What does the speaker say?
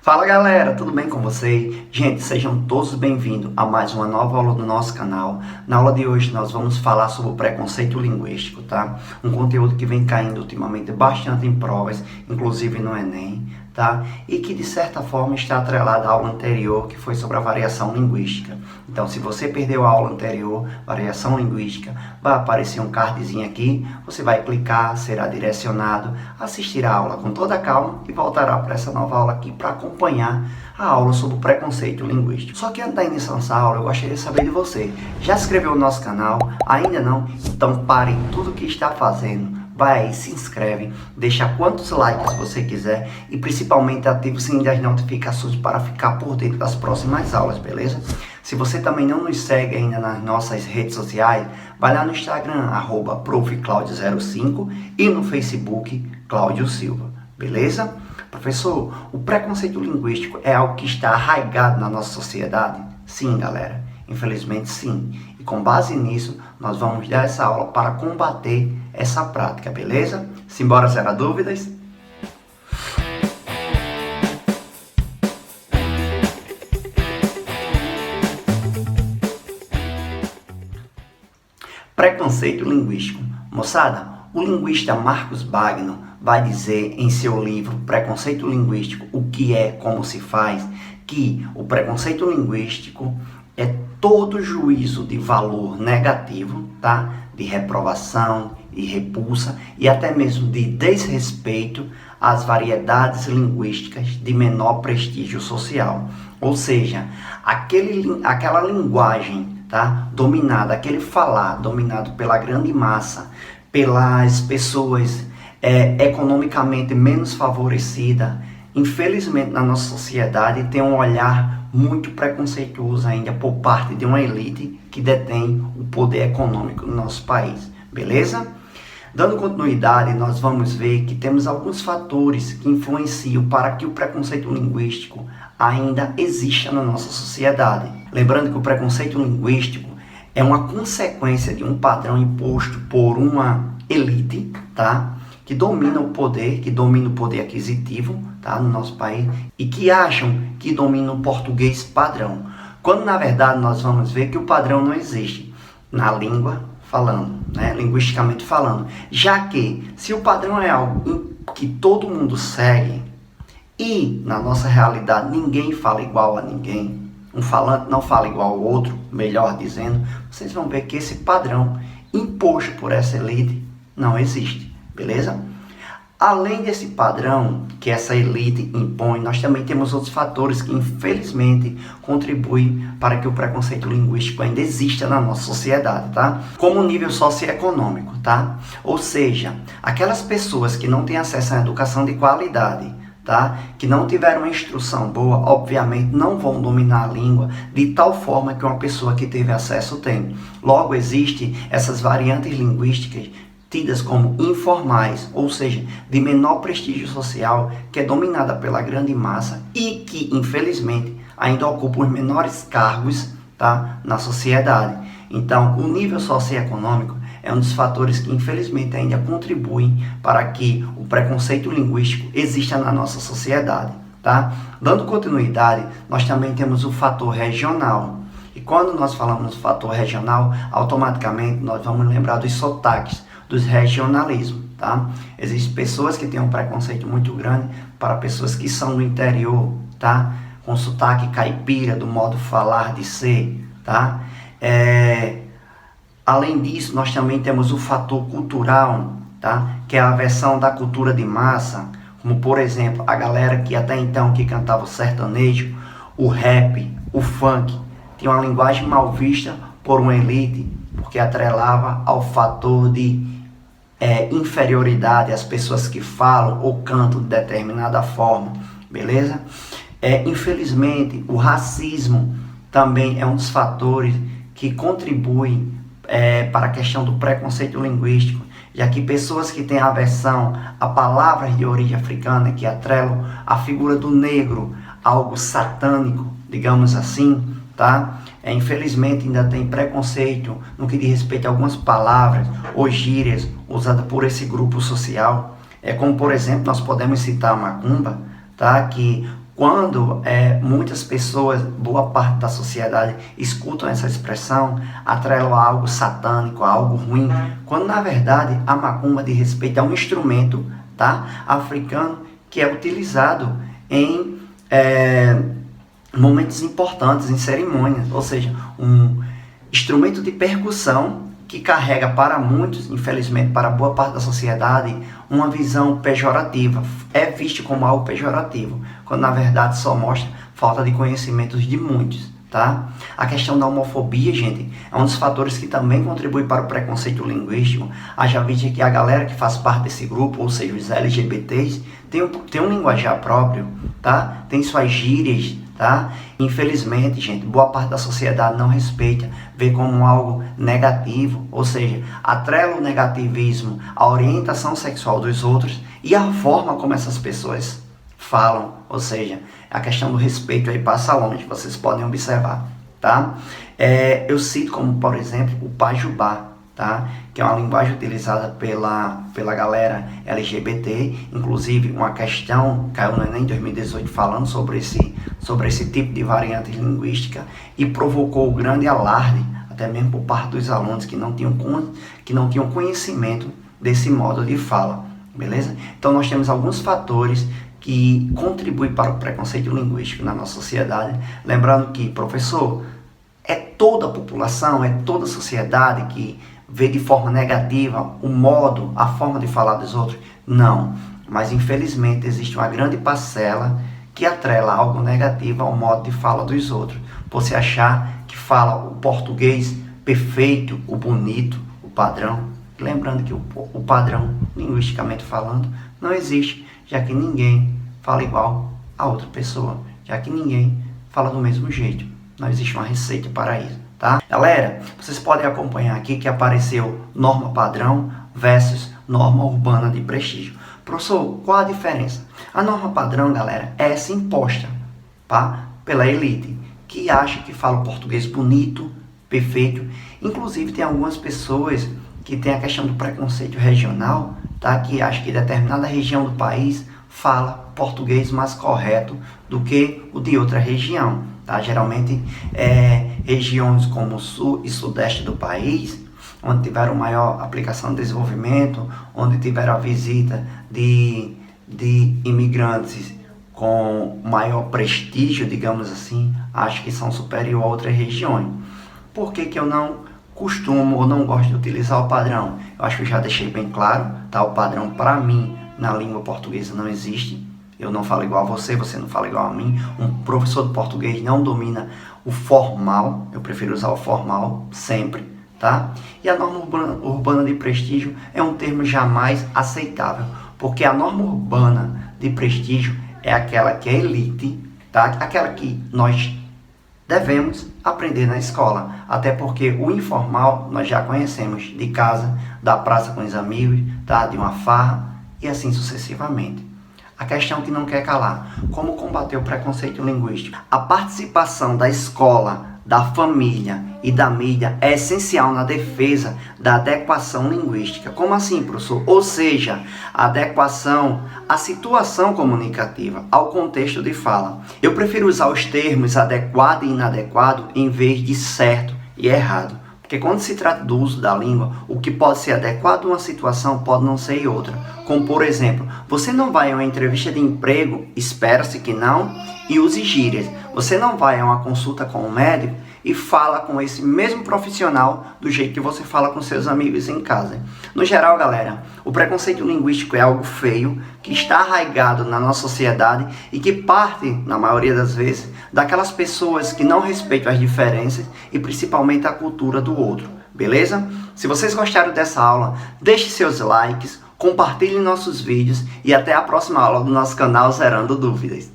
Fala galera, tudo bem com vocês? Gente, sejam todos bem-vindos a mais uma nova aula do nosso canal. Na aula de hoje nós vamos falar sobre o preconceito linguístico, tá? Um conteúdo que vem caindo ultimamente bastante em provas, inclusive no Enem, tá? E que de certa forma está atrelado à aula anterior, que foi sobre a variação linguística. Então, se você perdeu a aula anterior, variação linguística, vai aparecer um cardzinho aqui, você vai clicar, será direcionado, assistirá a aula com toda a calma e voltará para essa nova aula aqui para acompanhar a aula sobre o preconceito linguístico. Só que antes da iniciação dessa aula, eu gostaria de saber de você. Já se inscreveu no nosso canal? Ainda não? Então pare tudo o que está fazendo. Vai aí, se inscreve, deixa quantos likes você quiser e principalmente ative o sininho das notificações para ficar por dentro das próximas aulas, beleza? Se você também não nos segue ainda nas nossas redes sociais, vai lá no Instagram, @profclaudio05 e no Facebook, Cláudio Silva, beleza? Professor, o preconceito linguístico é algo que está arraigado na nossa sociedade? Sim, galera, infelizmente sim. E com base nisso, nós vamos dar essa aula para combater essa prática, beleza? Simbora zerar dúvidas? Preconceito linguístico. Moçada, o linguista Marcos Bagno vai dizer em seu livro Preconceito Linguístico, o que é, como se faz, que o preconceito linguístico é todo juízo de valor negativo, tá? De reprovação e repulsa e até mesmo de desrespeito às variedades linguísticas de menor prestígio social. Ou seja, aquela linguagem, tá? Dominada, aquele falar dominado pela grande massa, pelas pessoas economicamente menos favorecidas, infelizmente na nossa sociedade tem um olhar muito preconceituoso ainda por parte de uma elite que detém o poder econômico no nosso país, beleza? Dando continuidade, nós vamos ver que temos alguns fatores que influenciam para que o preconceito linguístico ainda exista na nossa sociedade. Lembrando que o preconceito linguístico é uma consequência de um padrão imposto por uma elite, tá? Que domina o poder aquisitivo, tá? No nosso país, e que acham que domina o português padrão. Quando na verdade nós vamos ver que o padrão não existe na língua falando, né? Linguisticamente falando. Já que se o padrão é algo que todo mundo segue e na nossa realidade ninguém fala igual a ninguém, um falante não fala igual ao outro, melhor dizendo, vocês vão ver que esse padrão imposto por essa elite não existe, beleza? Além desse padrão que essa elite impõe, nós também temos outros fatores que infelizmente contribuem para que o preconceito linguístico ainda exista na nossa sociedade, tá? Como o nível socioeconômico, tá? Ou seja, aquelas pessoas que não têm acesso à educação de qualidade, tá? Que não tiveram uma instrução boa, obviamente não vão dominar a língua de tal forma que uma pessoa que teve acesso tem. Logo, existem essas variantes linguísticas tidas como informais, ou seja, de menor prestígio social, que é dominada pela grande massa e que, infelizmente, ainda ocupa os menores cargos, tá, na sociedade. Então, o nível socioeconômico é um dos fatores que, infelizmente, ainda contribuem para que o preconceito linguístico exista na nossa sociedade, tá? Dando continuidade, nós também temos o fator regional. E quando nós falamos do fator regional, automaticamente nós vamos lembrar dos sotaques, dos regionalismos, tá? Existem pessoas que têm um preconceito muito grande para pessoas que são do interior, tá? Com sotaque caipira, do modo falar de ser, tá? Além disso, nós também temos o fator cultural, tá? Que é a versão da cultura de massa, como por exemplo, a galera que até então que cantava o sertanejo, o rap, o funk, tinha uma linguagem mal vista por uma elite, porque atrelava ao fator de inferioridade às pessoas que falam ou cantam de determinada forma, beleza? Infelizmente, o racismo também é um dos fatores que contribuem para a questão do preconceito linguístico, já que pessoas que têm aversão a palavras de origem africana, que atrelam a figura do negro, algo satânico, digamos assim, tá? Infelizmente ainda tem preconceito no que diz respeito a algumas palavras ou gírias usadas por esse grupo social. Como por exemplo, nós podemos citar a macumba, tá? Que Quando muitas pessoas, boa parte da sociedade, escutam essa expressão, atrelam a algo satânico, a algo ruim, quando na verdade a macumba de respeito é um instrumento, tá, africano que é utilizado em momentos importantes, em cerimônias, ou seja, um instrumento de percussão que carrega para muitos, infelizmente para boa parte da sociedade, uma visão pejorativa. É visto como algo pejorativo, quando na verdade só mostra falta de conhecimentos de muitos, tá? A questão da homofobia, gente, é um dos fatores que também contribui para o preconceito linguístico. Haja vista que a galera que faz parte desse grupo, ou seja, os LGBTs, tem um linguajar próprio, tá? Tem suas gírias, tá? Infelizmente, gente, boa parte da sociedade não respeita, vê como algo negativo, ou seja, atrela o negativismo à orientação sexual dos outros e à forma como essas pessoas falam, ou seja, a questão do respeito aí passa longe, vocês podem observar, tá? Eu cito como, por exemplo, o pajubá, tá? Que é uma linguagem utilizada pela galera LGBT, inclusive uma questão caiu no Enem em 2018 falando sobre esse tipo de variante linguística e provocou grande alarde, até mesmo por parte dos alunos que não tinham conhecimento desse modo de fala, beleza? Então nós temos alguns fatores que contribuem para o preconceito linguístico na nossa sociedade, lembrando que, professor, é toda a população, é toda a sociedade que vê de forma negativa o modo, a forma de falar dos outros? Não, mas infelizmente existe uma grande parcela que atrela algo negativo ao modo de fala dos outros, por se achar que fala o português perfeito, o bonito, o padrão. Lembrando que o padrão, linguisticamente falando, não existe, já que ninguém fala igual a outra pessoa, já que ninguém fala do mesmo jeito. Não existe uma receita para isso, tá? Galera, vocês podem acompanhar aqui que apareceu norma padrão versus norma urbana de prestígio. Professor, qual a diferença? A norma padrão, galera, é essa imposta, tá, pela elite, que acha que fala o português bonito, perfeito. Inclusive, tem algumas pessoas que têm a questão do preconceito regional, tá, que acham que determinada região do país fala português mais correto do que o de outra região. Tá? Geralmente, regiões como o sul e sudeste do país, onde tiveram maior aplicação de desenvolvimento, onde tiveram a visita de imigrantes com maior prestígio, digamos assim, acho que são superiores a outras regiões. Por que eu não costumo ou não gosto de utilizar o padrão? Eu acho que eu já deixei bem claro, tá? O padrão para mim na língua portuguesa não existe. Eu não falo igual a você, você não fala igual a mim. Um professor de português não domina o formal, eu prefiro usar o formal sempre, tá? E a norma urbana de prestígio é um termo jamais aceitável, porque a norma urbana de prestígio é aquela que é elite, tá? Aquela que nós devemos aprender na escola, até porque o informal nós já conhecemos de casa, da praça com os amigos, tá? De uma farra e assim sucessivamente. A questão que não quer calar: como combater o preconceito linguístico? A participação da escola, da família e da mídia é essencial na defesa da adequação linguística. Como assim, professor? Ou seja, a adequação à situação comunicativa, ao contexto de fala. Eu prefiro usar os termos adequado e inadequado em vez de certo e errado. Porque quando se trata do uso da língua, o que pode ser adequado a uma situação pode não ser em outra. Como, por exemplo, você não vai a uma entrevista de emprego, espera-se que não, e use gírias. Você não vai a uma consulta com um médico e fala com esse mesmo profissional do jeito que você fala com seus amigos em casa. No geral, galera, o preconceito linguístico é algo feio, que está arraigado na nossa sociedade e que parte, na maioria das vezes, daquelas pessoas que não respeitam as diferenças e principalmente a cultura do outro, beleza? Se vocês gostaram dessa aula, deixe seus likes, compartilhe nossos vídeos e até a próxima aula do nosso canal Zerando Dúvidas.